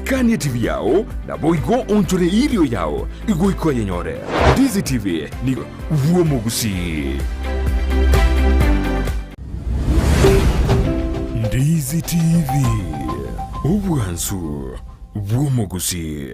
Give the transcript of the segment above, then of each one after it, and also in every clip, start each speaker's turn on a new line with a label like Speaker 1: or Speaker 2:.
Speaker 1: Ikania TV yao na boigo onchore irio yao igoiko yenyore. Ndizi TV ni uomogusi. Ndizi TV Uwansu uomogusi.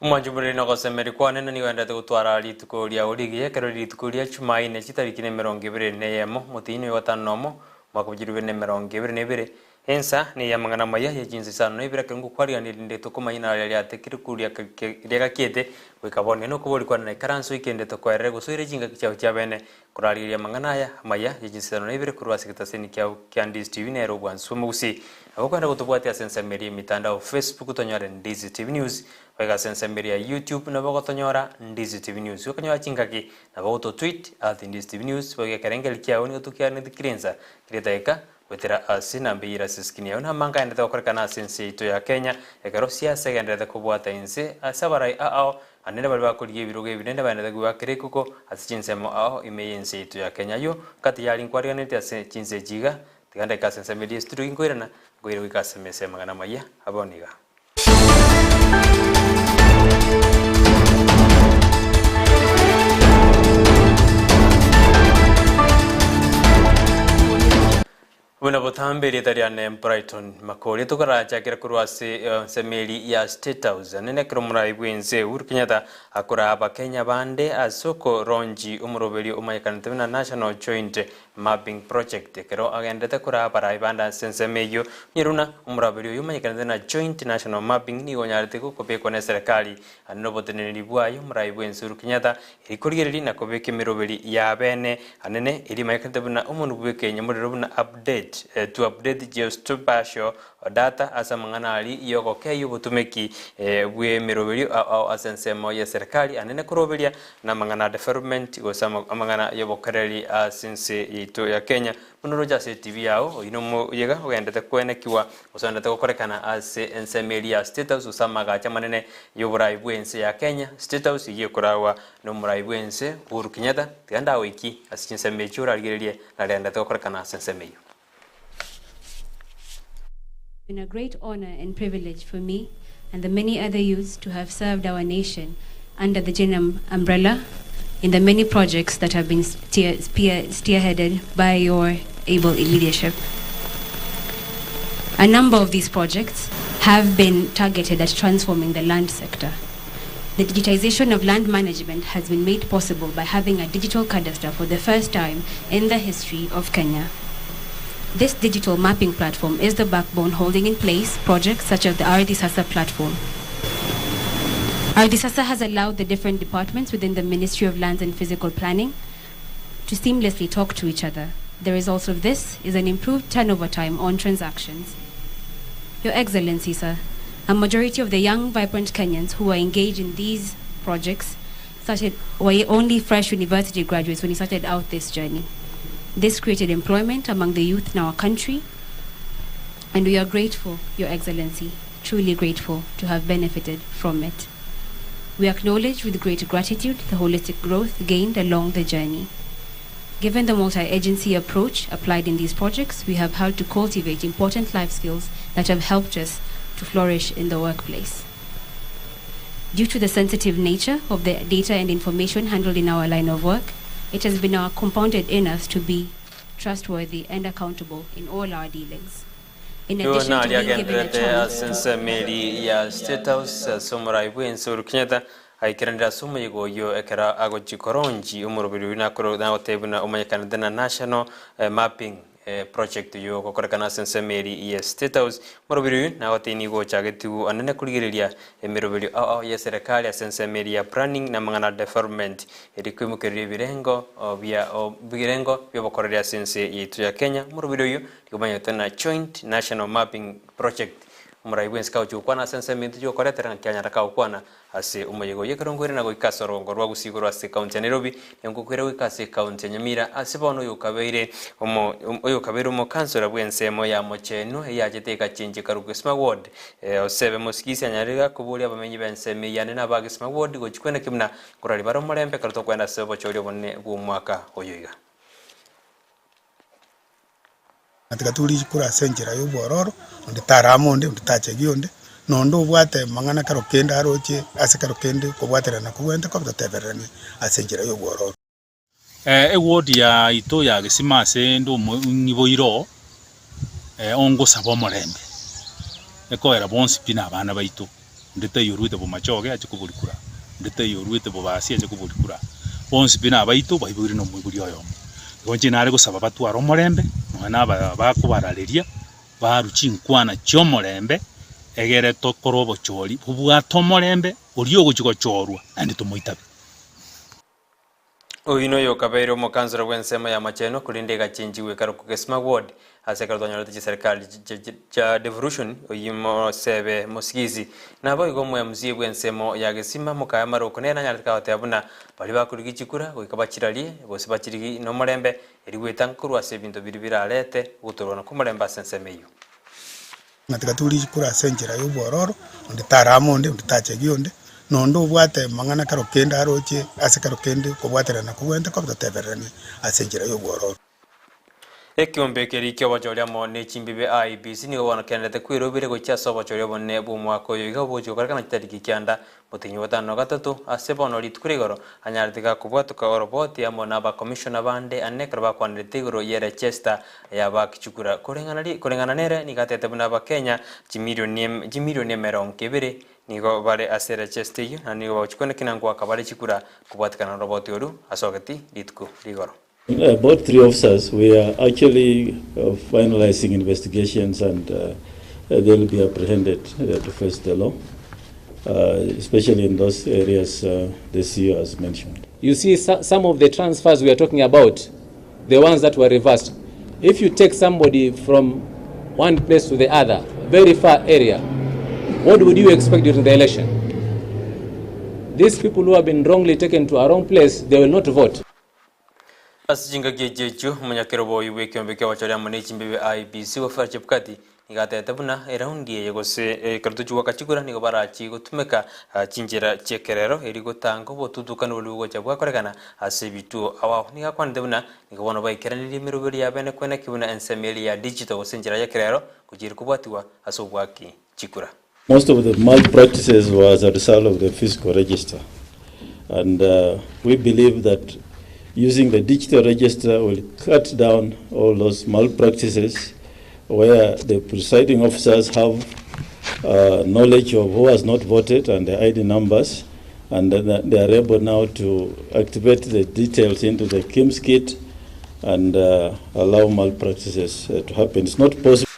Speaker 2: Mwanjumuri no gosemeri kwane na niwendete gutwara ritukuria urigie kero ritukuria chumaine citarikine 2024 mutini wa tanomo mwaka 2022 ensa ni ya mangana maya ya Chinsa Isano Ibere kengu kwaria ni ndinde tukumaina ya tekirikuria rega kiete wikabone no kubori kwa na karanso ikende to kwere guswire jinga kichao cha bene kurariria mangana ya maya ya Chinsa Isano Ibere kurwa sikitaseni kya Ndizi TV ne ro bwansu mugusi akwenda kutubwatia sensa meri mitandao Facebook tonyore Ndizi TV News wega sensa meri ya YouTube na bago tonyora Ndizi TV News ukanywa chingaki na bago to tweet @Ndizi TV News wega karengel kya oni tukia ni dikirenza kiretaika wetera asina mbira siskini ona manga ende tokorkana sense ito ya Kenya ekero siasa ende kubwata inse asabarai ao anene bali bakuriye biroge binene bane gwa kirekuko asichinsemo ao imeyense ito ya Kenya yo kati yali nkwari nete ase chinse jiga tiganda kasense media studio inkwirana ngoire wikasemese magana maya aboniga Wena botambere tariane Brighton Makori tukaracha kira kurwase semeli ya State House nene kromrai bwenze urkinyata akura aba Kenya bande asoko ronji umurobeli umayikanitena National Joint Mapping Project kero agendete kura aba ibanda sensemeyo nyiruna umurobeli umayikanitena Joint National Mapping ni onyarite ko kopeko ne serikali anoboteneni bwayo murai bwenze urkinyata ikurigereri na kobeke mirobeli ya bene anene iri mayikanitena umuntu bweke nyamuriro buna update to update geospatial data asa mangana ali yoko keyo butumeki bwe mirobeli au asensemo ya serikali anene kurobelia na mangana development gosama mangana yobokareli since ito ya Kenya munoja se TV yao inomo yega ogendete kwenekiwa osandete korekana ase ensemeli ya State House usama gacha manene yoburai bwense ya Kenya State House yekurawa no murai bwense Uhuru Kenyatta tiganda wiki asinsemeli chura aligerelie na lendete korekana asensemeyo.
Speaker 3: It's been a great honor and privilege for me and the many other youths to have served our nation under the GENAM umbrella in the many projects that have been spearheaded by your able leadership. A number of these projects have been targeted at transforming the land sector. The digitization of land management has been made possible by having a digital cadastre for the first time in the history of Kenya. This digital mapping platform is the backbone holding in place projects such as the Ardhi platform. Ardhi has allowed the different departments within the Ministry of Lands and Physical Planning to seamlessly talk to each other. The result of this is an improved turnover time on transactions. Your Excellency, sir, a majority of the young, vibrant Kenyans who are engaged in these projects were only fresh university graduates when you started out this journey. This created employment among the youth in our country, and we are grateful, Your Excellency, truly grateful to have benefited from it. We acknowledge with great gratitude the holistic growth gained along the journey. Given the multi-agency approach applied in these projects, we have had to cultivate important life skills that have helped us to flourish in the workplace. Due to the sensitive nature of the data and information handled in our line of work, it has been compounded in us to be trustworthy and accountable in all our dealings. In addition to being given a chance,
Speaker 2: State House aikirandira sumu yigoyo ekera agochikoronji umurubiri na otebuna umanyakanidana National Mapping project yo kokorekana sensemeri ya State House morobiri na watini go chagetu anene kuligiriria emirobiri ya serikali ya sensemeri ya planning na mangana development erikwimukiria birengo bya bokoreria sense yitu ya Kenya morobiri yo tikumanya tena joint national mapping project muraibwensi ka uchukwana sensemeri yo koretera Kenya rakawukwana ase umuyego yekarongwere na goikasa rongo rwa gusigurwa ase county ya Nairobi yangukwera wikase county ya Nyamira ase bono yukabeire omo councilor bwensemo ya mocheno yajiteka chinji karugo smart ward osebe mosikisi anyariga kubuli abamenyi benseme yane na bagi smart ward gochikwena kimna kurali baro morembe karuto kwenda sebo choryo bonne bu mwaka oyoiga
Speaker 4: atika tuli kura senjera yobororo ndi taramonde ndi tachegionde nondo bwate mangana karokenda aroche ase karokende kubwaterana kubwente ko batateberani asenjera yobororo
Speaker 5: ward ya ito ya gisima ase ndo ngiboiro ongo sabo morembe ekoera bonsi pina abana baito ndete yoruite bo machoge aje kubulikura ndete yoruite bo basi aje kubulikura bonsi pina baito baiburi no muburi oyo gonje nare gusaba batwaro morembe mwana bakubaraleria baruchinkwana kyo morembe egere tokorobo chori bubwato morembe uriyo guchiko chorwa andi tumuitabe
Speaker 2: oyino yo kabeiro mo kanzura bwensema ya macheno kulindega chinjiwe karo ku smart ward asekaro donyalo ti serikali cha devolution oyimo sebe mosigizi nabo igomwe mzie bwensemo ya gesima mukaya maroko nena nyalika watabuna bali bakurigi chikura goikabachiralie bose bachirigi no morembe eriwetankuru ase bintu biribira alete gutorona ku morembe asensemeyo
Speaker 4: natika tuli kura senjera yobororo ndi taramonde ndi tachegionde nondo bwate mangana karokenda aroche ase karokende kubwaterana kubwente ko batateberani asenjera yobororo
Speaker 2: ekiombe keri kyo bajoria mo ne chimbibe IBC ni wana kendete kwirobire gocha sobo choria bonne bu mwako yoiga bojo karakana kitariki kyanda mutinyi watano gatatu ase bono litkurigoro anyartika kubwatuka roboti ya mona ba commissioner bande anekra ba kwandetigoro yere chester ya ba kichukura kurengana nere ni gatete buna ba Kenya jimilioni meronkebere nigo bare asere chester yu na nigo bachukone kinangwa kabare chikura kubwatikana roboti oru asogati litku rigoro.
Speaker 6: About 3 officers, we are actually finalizing investigations and they'll be apprehended to face the law, especially in those areas the CEO has mentioned.
Speaker 7: You see, some of the transfers we are talking about, the ones that were reversed, if you take somebody from one place to the other, very far area, what would you expect during the election? These people who have been wrongly taken to a wrong place, they will not vote.
Speaker 2: Asijinga gejeju munyakerobo iwe kyombeke wachoria munechi mbebe IBC wafara chepkati nigatete buna eraundi yegose kartuchu wakachikura nigo barachi gutumeka chinjira chekerero eri gutango botutukana olugo chabwa korekana asebitu awa nigakwande buna nigo bono baikeraniri mirubiri ya bene kwena kibuna ensemeli ya digital senjira chekerero kujiri kubwatiwa asobwaki chikura.
Speaker 6: Most of the malpractices was a result of the fiscal register, and we believe that using the digital register will cut down all those malpractices where the presiding officers have knowledge of who has not voted and the ID numbers, and they are able now to activate the details into the KIMS kit and allow malpractices to happen. It's not possible.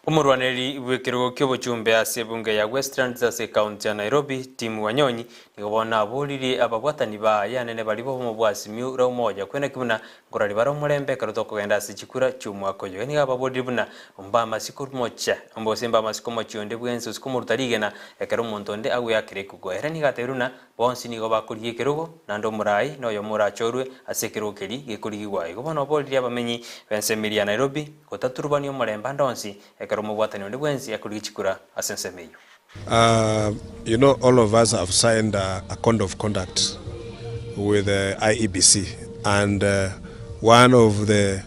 Speaker 2: Umurwaneri wekero kyobo chumbe ase bunge ya Westlands ase county ya Nairobi timu wanyonyi nikobona aboliri ababwatani ba yanene balibo mu bwasimi ra umoja kwene kimuna ngorali baro murembe karuto kugenda ase chikura cyumwako yo ni ababoliri buna umba masiku mocha ambo semba masiku mochi onde bwense usikumurutariga na ekero montonde agu yakire kugoera ni gateruna bonsi nigo bakuriye kerogo nando murai no yo murachorwe ase kerokeri gekurigwa igobona aboliri abamenyi bensemiri ya Nairobi gotaturubani omuremba ndonsi You
Speaker 8: know, all of us have signed a code of conduct with the IEBC, and one of the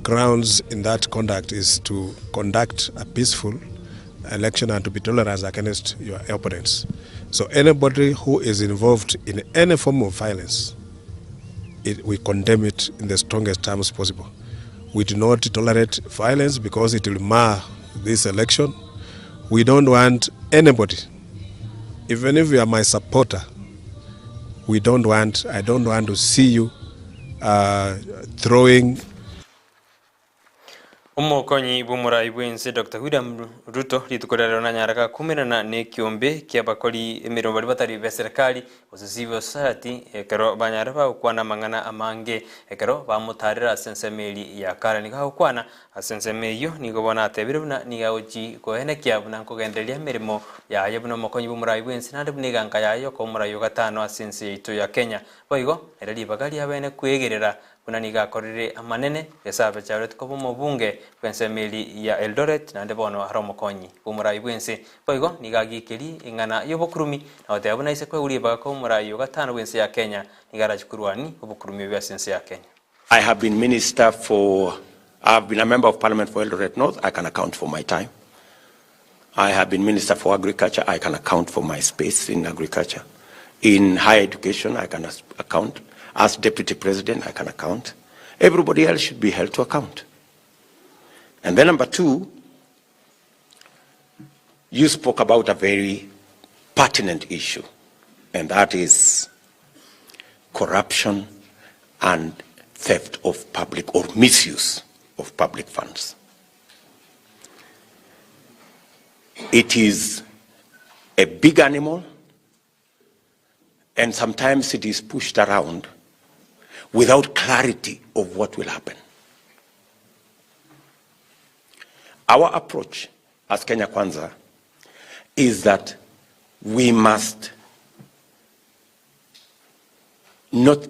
Speaker 8: grounds in that conduct is to conduct a peaceful election and to be tolerant against your opponents. So anybody who is involved in any form of violence, we condemn it in the strongest terms possible. We do not tolerate violence because it will mar this election. We don't want anybody, even if you are my supporter, I don't want to see you throwing
Speaker 2: Umukonyi bumurai bwense Dr. William Ruto ritukorera na nyaraka kumirana ne kiombe kia bakori emirombo batari be serikali civil society ekero banyara ba kwana mangana amange ekero bamutarira sensemeli ya kara ni kwana asensemeyo ni gobona atebiruna ni gauji ko hene kia buna kugendelia mirimo ya yebuna mukonyi bumurai bwense nande buniganka yayo ko murayo gatano asense itu ya Kenya boigo erali bagali abene kwegerera kuna nigakorire amanene esabe charet ko mubunge kwensemeli ya Eldoret nande bono haromo konyi umurai bwense boigo nigagikeri ingana yobokurumi naote abuna ise kwe uri baga ko umurai yo gatano bwense ya Kenya nigarachukurwani obokurumi bya sense ya Kenya.
Speaker 9: I have been minister for I've been a member of parliament for Eldoret North. I can account for my time. I have been minister for agriculture. I can account for my space in agriculture. In higher education I can account. As deputy president, I can account. Everybody else should be held to account. And then number two, you spoke about a very pertinent issue, and that is corruption and theft of public or misuse of public funds. It is a big animal, and sometimes it is pushed around without clarity of what will happen. Our approach as Kenya Kwanza is that we must not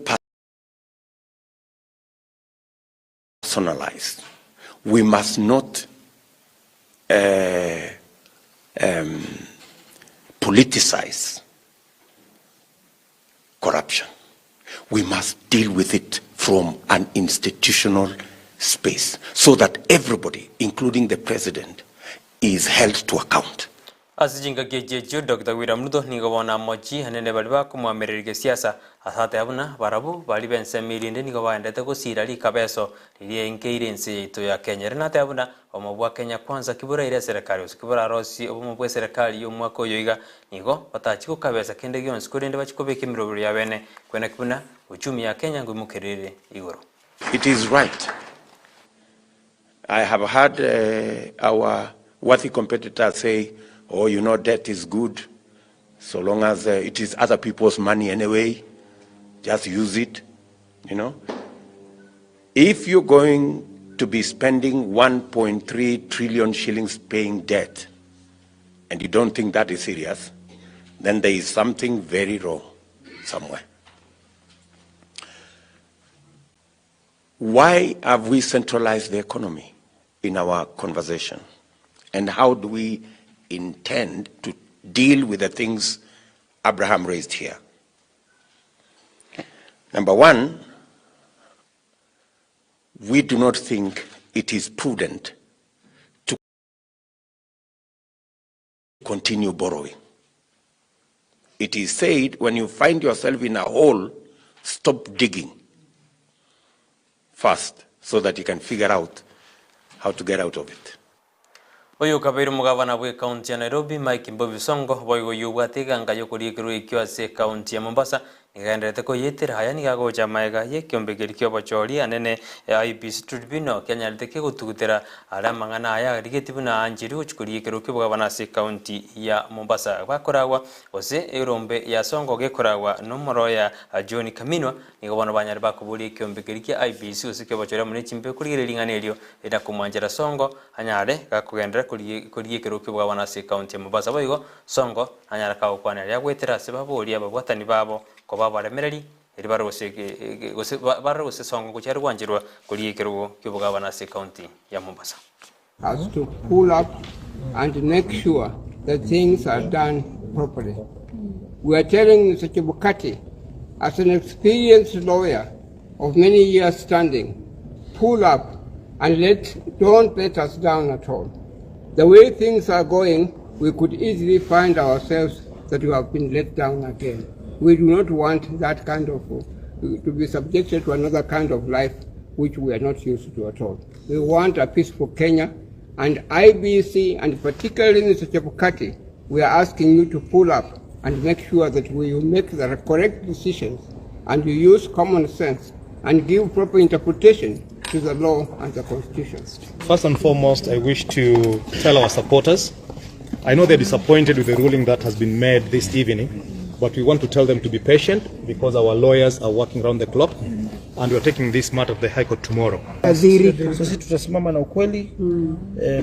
Speaker 9: personalize. We must not politicize corruption. We must deal with it from an institutional space so that everybody, including the president, is held to account.
Speaker 2: Asijinga gejejo Dr. William Ruto nigobona moji hanene baliba kumwamererige siasa asate abuna barabu bali bense milinde nigobaendete gusirali kabeso lilie nkeire nsi itu ya Kenya renate abuna omobwa Kenya Kwanza kibura ile serikali usikibura rosi omobwa serikali yo mwako yoiga nigo batachiko kabesa kende gyonsi kurende bachikobeke mirobiro ya bene kwena kibuna uchumi ya Kenya ngumukerere igoro.
Speaker 9: It is right. I have heard our worthy competitors say, oh, you know, debt is good, so long as it is other people's money anyway, just use it, you know. If you're going to be spending 1.3 trillion shillings paying debt, and you don't think that is serious, then there is something very wrong somewhere. Why have we centralized the economy in our conversation? And how do we intend to deal with the things Abraham raised here? Number one, we do not think it is prudent to continue borrowing. It is said when you find yourself in a hole, stop digging first so that you can figure out how to get out of it.
Speaker 2: Oyo kabiru mugavana bwe county ya Nairobi Mike Mbovi Songo boigo yubwatega ngayo kurikiro ikiwase county ya Mombasa nigaenderete ko yetera haya nigagoja maega ye kiombegeri kyo bachori anene IBC tribunal Kenya liteke gutugutera ara mangana haya rigetibuna anjiri uchukurikiro kyo bugavana se county ya Mombasa bakorawa ose erombe ya Songo gekorawa nomoro ya John Kaminwa nigabona banyari bakuburi kiombegeri kya IBC ose kyo bachori muri chimbe kurigire linganelio eda kumanjira Songo anyare gakugendera kurigiro kyo bugavana se county ya Mombasa boigo Songo anyara ka kwana ya gwetera se baburi abagwatani babo ko babaremereri eri barose Songo kuchari kwanjirwa kurigiro kyo bugavana se county ya Mombasa
Speaker 10: has to pull up and make sure that things are done properly. We are telling Mr. Chebukati, as an experienced lawyer of many years standing, pull up and don't let us down at all. The way things are going, we could easily find ourselves that we have been let down again. We do not want that kind of, to be subjected to another kind of life which we are not used to at all. We want a peaceful Kenya, and IBC, and particularly Mr. Chebukati, we are asking you to pull up and make sure that we make the correct decisions and you use common sense and give proper interpretation to to the law and the Constitution.
Speaker 11: First and foremost, I wish to tell our supporters, I know they're disappointed with the ruling that has been made this evening, but we want to tell them to be patient because our lawyers are working around the clock and we're taking this matter to the High Court tomorrow.
Speaker 12: Sisi tutasimama na ukweli,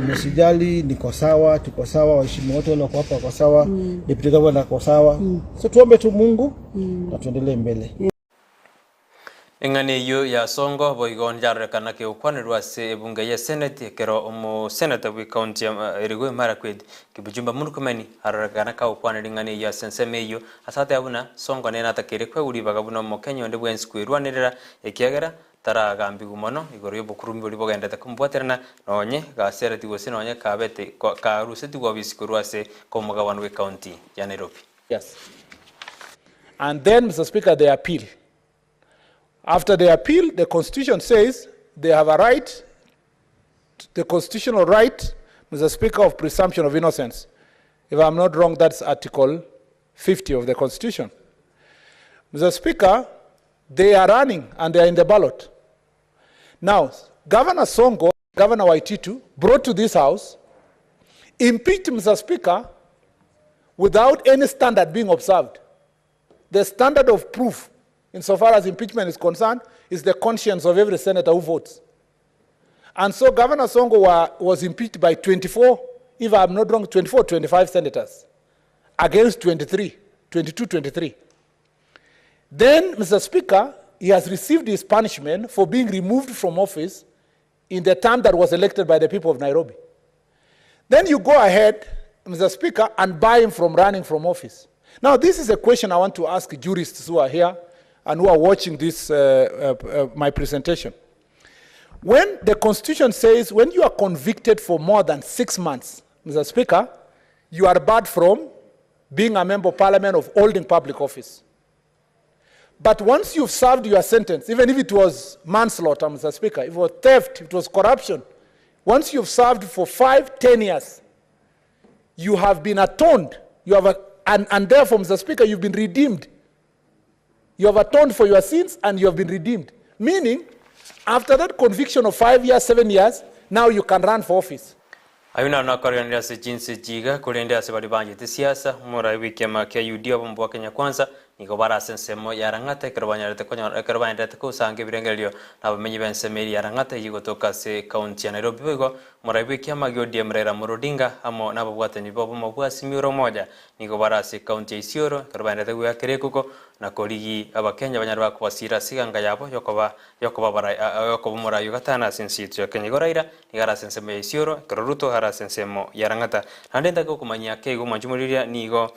Speaker 12: msijali, niko sawa, tuko sawa, waheshimiwa wote wako hapa kwa sawa, deputy governor kwa sawa. So tuombe tu Mungu na tuendelee mbele.
Speaker 2: Engane yo ya songo boigon jarrekana ke ukwanirwa se bunge ya senate kero mo senator wi county erigo marakwed kibujumba munukumeni harrekana ka ukwaniri ngane ya senseme yo asate abuna songo nena takere kwe uri bagabuno mo Kenya onde bwen skwirwanirira ekiagera tara gambi gumono igoro yo bukurumbi uri bogendete kumbwaterana nonye gasereti gose nonye kabete ka ruseti gwa bisikurwa se ko mugabano wi county ya Nairobi.
Speaker 13: Yes. And then, Mr. Speaker, they appeal. After they appeal, the Constitution says they have a right, the constitutional right, Mr. Speaker, of presumption of innocence. If I'm not wrong, that's Article 50 of the Constitution. Mr. Speaker, they are running and they are in the ballot. Now, Governor Songo, Governor Waititu, brought to this House, impeached Mr. Speaker without any standard being observed. The standard of proof, insofar as impeachment is concerned, is the conscience of every senator who votes. And so Governor Songo was impeached by 24, if I'm not wrong, 24, 25 senators, against 22, 23. Then, Mr. Speaker, he has received his punishment for being removed from office in the term that was elected by the people of Nairobi. Then you go ahead, Mr. Speaker, and bar him from running from office. Now, this is a question I want to ask jurists who are here and who are watching this, my presentation. When the Constitution says when you are convicted for more than 6 months, Mr. Speaker, you are barred from being a member of parliament or holding public office. But once you've served your sentence, even if it was manslaughter, Mr. Speaker, if it was theft, if it was corruption, once you've served for 5, 10 years, you have been atoned. You have and therefore, Mr. Speaker, you've been redeemed. You have atoned for your sins and you have been redeemed. Meaning, after that conviction of 5 years, 7 years, now you can run for office.
Speaker 2: Ayuna na koriondia se jinsi jiga kulendia se badibanje te siasa mora wiki ma ke UD obombo Kenya kwanza niko bara sensemo yarangate kerbanyarete konyo kerbanyarete ko sange birengelio na bamenyi bensemeri yarangate yigotoka se county ya Nairobi bego mora wiki ma gyodia mrera murodinga amo na babwate ni bobo mabwasi miuro moja niko bara se county Isiolo kerbanyarete gwa kerekuko na koligi abakenya banyarwa kwasira siganga yabo yokoba bara yokoba mora yugatana sinsitu ya Kenya goraira nigara sensemo Isiolo keruto hara sensemo yarangata handenda ko kumanya kego manjumuriria nigo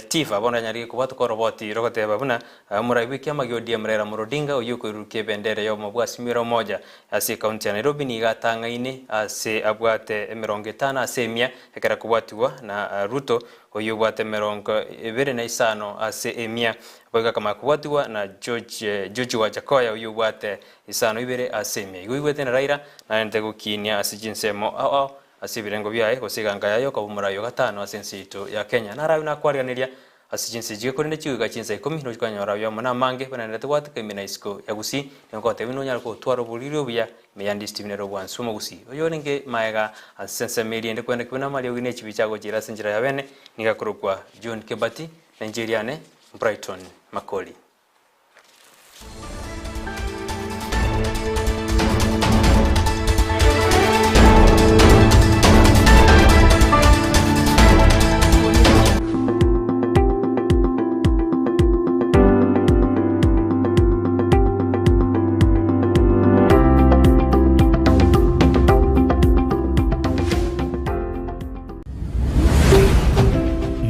Speaker 2: tifa bona nyari ko batu ko roboti rogote babuna muraibi kyama gyodia mrera murodinga uyuko iruke bendere yo mabwasi miro moja ase county ya Nairobi nigatanga ine ase abwate 50 asemia ekera kubwatwa na Ruto oyubwate 25 ase emia boga kama kubwatwa na George wa Jakoya oyubwate isano Ibere asemia igwete na Raila na ntego kinia ase jinsemo asibirengo byae gosiganga yayo ko murayo gatano asensito ya Kenya narayo nakwarianiria asijinsi jige kuri nekiga Chinsa 10 no kwanyora bya mona mange bana twate kemina isko yagusi ngo tebino nyarko twaro buliro bya meyandi Steven Rogwansu mugusi oyo ninge maega asense media ndi kwenda kubona mali ogine chibichago jira senjira ya bene nigakurukwa John Kebati Nigeria ne Brighton Makori.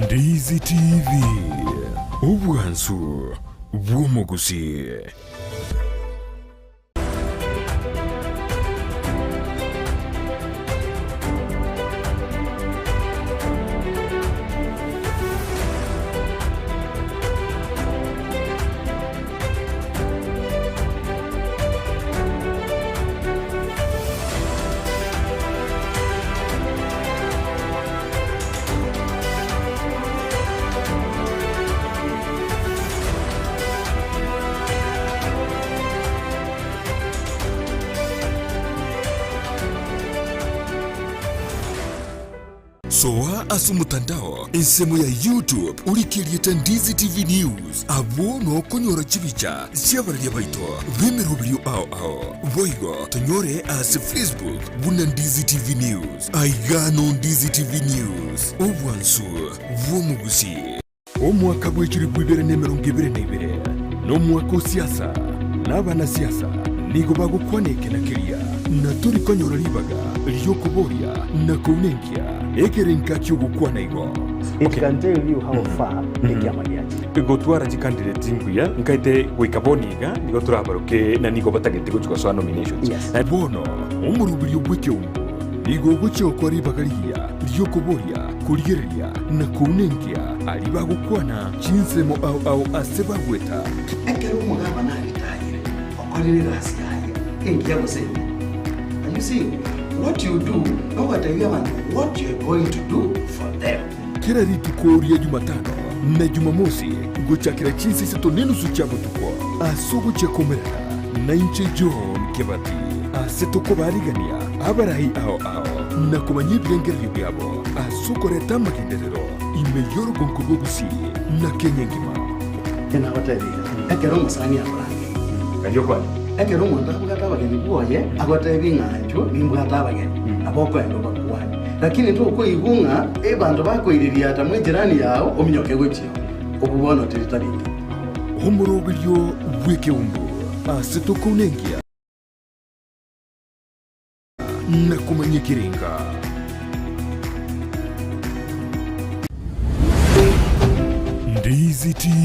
Speaker 1: Ndizi TV Ubwansu Bwomugusi. soa asu mutandao insemo ya YouTube ulikirieta Ndizi TV News abo no konyora chibicha siabaralia baito bemerubrio ao voigo tonyore as Facebook buna Ndizi TV News aigano Ndizi TV News obwansu vomugusi omwaka bw'ekiri bw'ibere n'emirongo ibere n'ibere n'omwaka siasa n'abana siasa nigo bagukwaneke na kiria na turi konyora libaga lyokuboria na kunenkia ekerenka cy'ugukwana igo.
Speaker 14: It can tell you how far Amayia
Speaker 1: igotwara candidate zinguya nkaite gwikaboniga nigo turabaruke na nigo batagete gucwa so nominations bono umurubiri ubw'ecyumbu nigo gucyo kwari bagariya lyokuboria kurigereria na kunenkia ali bagukwana chinsemo au aseba gweta
Speaker 15: ekero umugaba na ritayire okorere rasikaye kengia gusema. And you see what you do no what you want what you are going to do for them.
Speaker 1: Kila ritukoria Jumatano na Jumamosi guchakira chinsi sato nenusu chabo tukwa asugu chekomerera na inche John Kebati asetoko barigania abarahi ao na kumanye byengeri byabo asukoreta makinderero imeyoro gonkugogusi na Kenya ngima
Speaker 15: tena batabira ekero musani abarangi
Speaker 1: kanyo kwa
Speaker 15: ekero umuntu akugata bageni boye agota ebinganjo bimbugata abageni aboko endo bakuwani lakini tu uko igunga bantu bakoiriria ata mwe jirani yao ominyoke gutyo obubona tiritarinde
Speaker 1: homorobiryo bw'ekyumbu asetoko nengia na kumanye kirenga Ndizi TV.